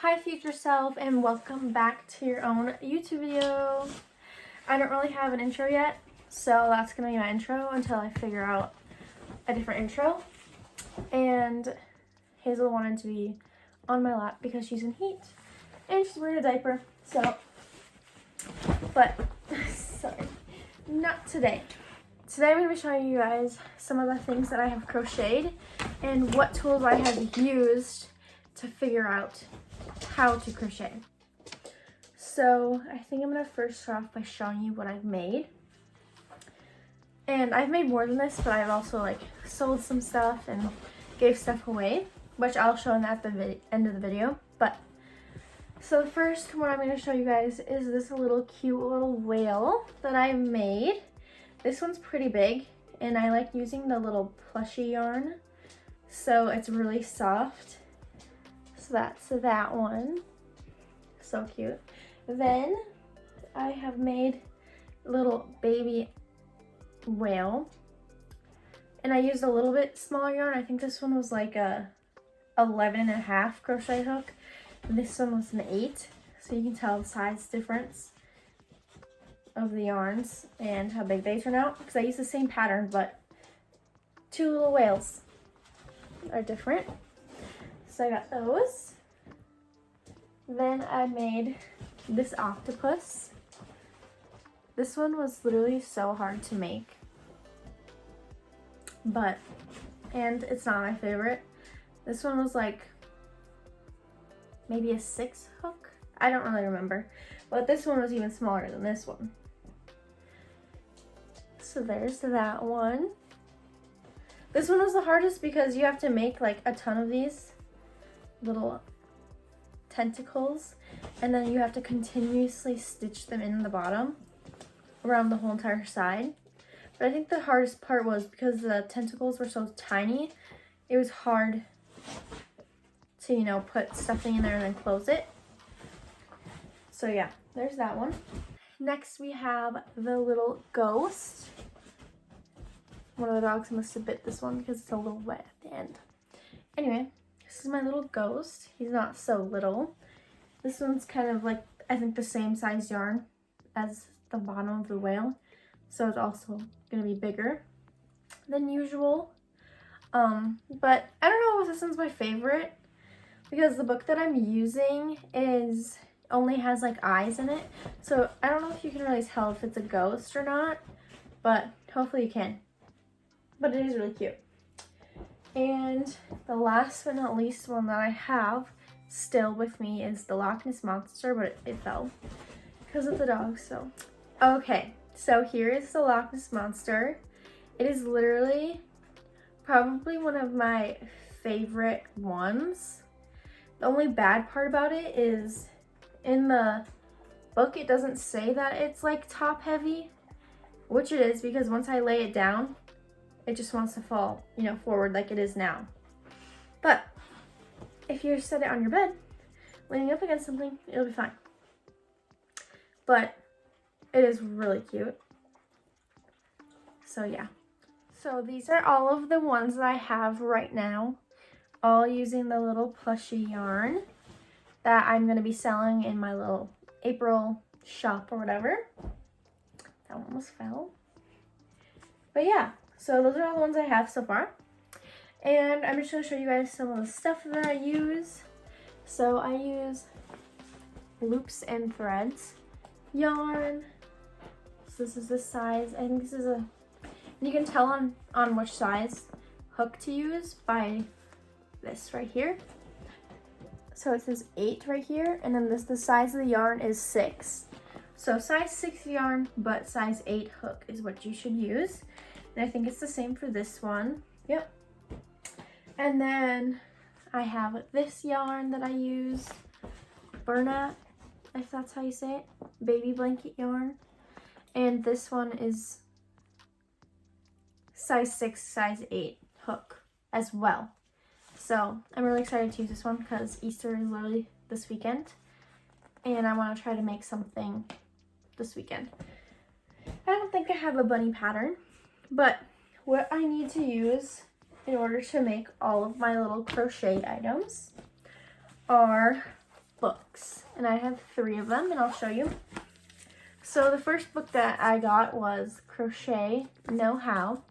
Hi future self, and welcome back to your own YouTube video. I don't really have an intro yet, so that's gonna be my intro until I figure out a different intro. And Hazel wanted to be on my lap because she's in heat and she's wearing a diaper, but sorry, not today. Today I'm going to be showing you guys some of the things that I have crocheted and what tools I have used to figure out how to crochet. So I think I'm going to first start off by showing you what I've made. And I've made more than this, but I've also sold some stuff and gave stuff away, which I'll show at the end of the video. But so first, what I'm going to show you guys is this little cute little whale that I made. This one's pretty big, and I like using the little plushy yarn, so it's really soft. So that's that one. So cute. Then I have made little baby whale, and I used a little bit smaller yarn. I think this one was like a 11.5 crochet hook. This one was an 8, so you can tell the size difference of the yarns and how big they turn out, because I use the same pattern, but two little whales are different. So I got those. Then I made this octopus. This one was literally so hard to make, and it's not my favorite. This one was like maybe a 6 hook. I don't really remember, but this one was even smaller than this one. So there's that one. This one was the hardest because you have to make like a ton of these little tentacles, and then you have to continuously stitch them in the bottom around the whole entire side. But I think the hardest part was because the tentacles were so tiny, it was hard to, put stuffing in there and then close it. So yeah, there's that one. Next we have the little ghost. One of the dogs must have bit this one because it's a little wet at the end. Anyway, this is my little ghost. He's not so little. This one's kind of like, I think, the same size yarn as the bottom of the whale, so it's also gonna be bigger than usual. But I don't know if this one's my favorite because the book that I'm using only has like eyes in it, so I don't know if you can really tell if it's a ghost or not, but hopefully you can. But it is really cute. And the last but not least one that I have still with me is the Loch Ness Monster, but it fell because of the dog. So okay, so here is the Loch Ness Monster. It is literally probably one of my favorite ones. The only bad part about it is in the book it doesn't say that it's like top heavy, which it is, because once I lay it down it just wants to fall, forward like it is now. But if you set it on your bed, leaning up against something, it'll be fine. But it is really cute. So yeah. So these are all of the ones that I have right now, all using the little plushy yarn that I'm going to be selling in my little April shop or whatever. That one almost fell. But yeah, so those are all the ones I have so far. And I'm just going to show you guys some of the stuff that I use. So I use loops and threads yarn. So this is the size. I think this is you can tell on which size hook to use by this right here. So it says 8 right here, and then the size of the yarn is 6. So size 6 yarn, but size 8 hook is what you should use. And I think it's the same for this one. Yep. And then I have this yarn that I use, Bernat, if that's how you say it, baby blanket yarn. And this one is size 6, size 8 hook as well. So I'm really excited to use this one because Easter is literally this weekend, and I want to try to make something this weekend. I don't think I have a bunny pattern, but what I need to use in order to make all of my little crochet items are and I have 3 of them, and I'll show you. So the first book that I got was Crochet Know How.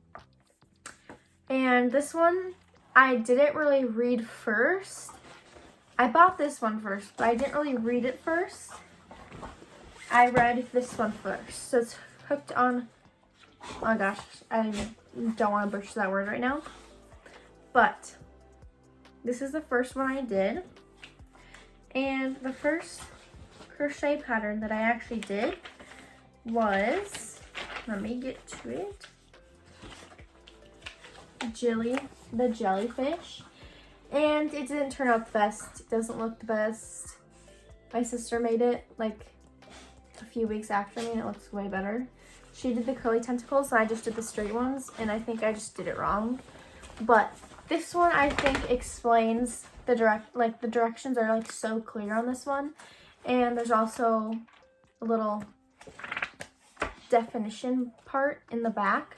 And this one, I didn't really read first. I bought this one first, but I didn't really read it first. I read this one first. So it's hooked on, oh my gosh, I don't want to butcher that word right now. But this is the first one I did. And the first crochet pattern that I actually did was, let me get to it, the jellyfish. And it didn't turn out the best. It doesn't look the best. My sister made it like a few weeks after me and it looks way better. She did the curly tentacles and I just did the straight ones, and I think I just did it wrong. But this one I think explains the directions are like so clear on this one. And there's also a little definition part in the back,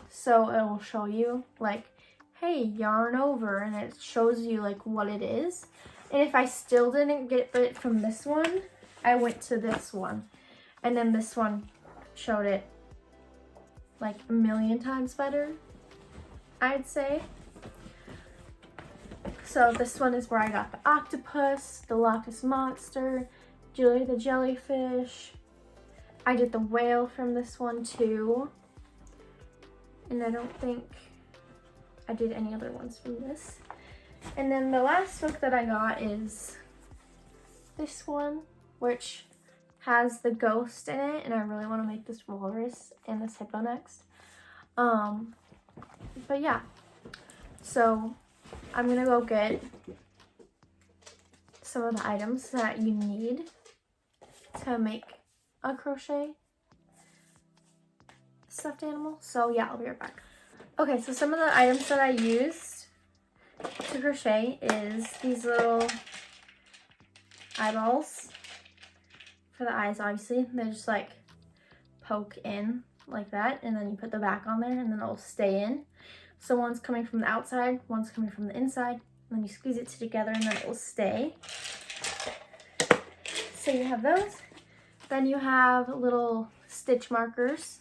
so it will show you like, hey, yarn over, and it shows you like what it is. And if I still didn't get it from this one, I went to this one, and then this one showed it like a million times better, I'd say. So this one is where I got the octopus, the Loch Ness monster, Julie the jellyfish. I did the whale from this one too. And I don't think I did any other ones from this. And then the last book that I got is this one, which has the ghost in it, and I really want to make this walrus and this hippo next. But yeah, so I'm gonna go get some of the items that you need to make a crochet stuffed animal. So yeah, I'll be right back. Okay, so some of the items that I used to crochet is these little eyeballs for the eyes, obviously. They just like poke in like that, and then you put the back on there, and then it'll stay in. So one's coming from the outside, one's coming from the inside, and then you squeeze it together and then it will stay. So you have those. Then you have little stitch markers.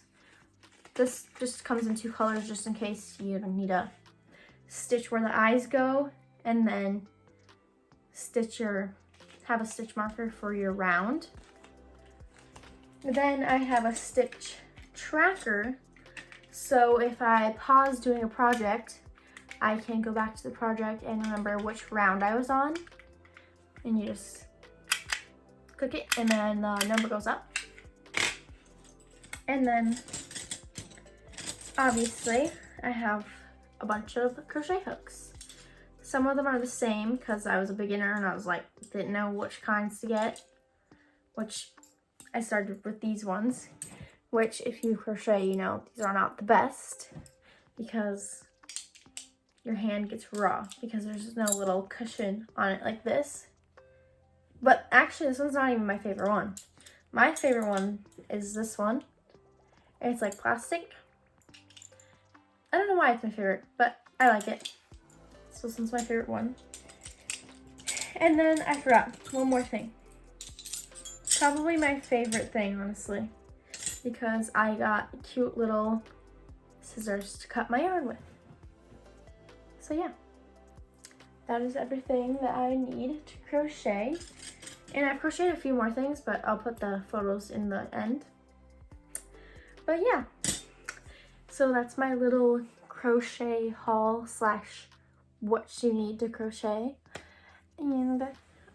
This just comes in 2 colors just in case you need to stitch where the eyes go, and then have a stitch marker for your round. Then I have a stitch tracker. So if I pause doing a project, I can go back to the project and remember which round I was on. And you just click it, and then the number goes up. And then obviously I have a bunch of crochet hooks. Some of them are the same because I was a beginner and I was like, didn't know which kinds to get, which I started with these ones, which if you crochet, you know, these are not the best because your hand gets raw because there's no little cushion on it like this. But actually, this one's not even my favorite one. My favorite one is this one. It's like plastic. I don't know why it's my favorite, but I like it. So this one's my favorite one. And then I forgot one more thing. Probably my favorite thing, honestly, because I got cute little scissors to cut my yarn with. So yeah, that is everything that I need to crochet. And I've crocheted a few more things, but I'll put the photos in the end. But yeah, so that's my little crochet haul / what you need to crochet. And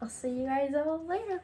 I'll see you guys all later.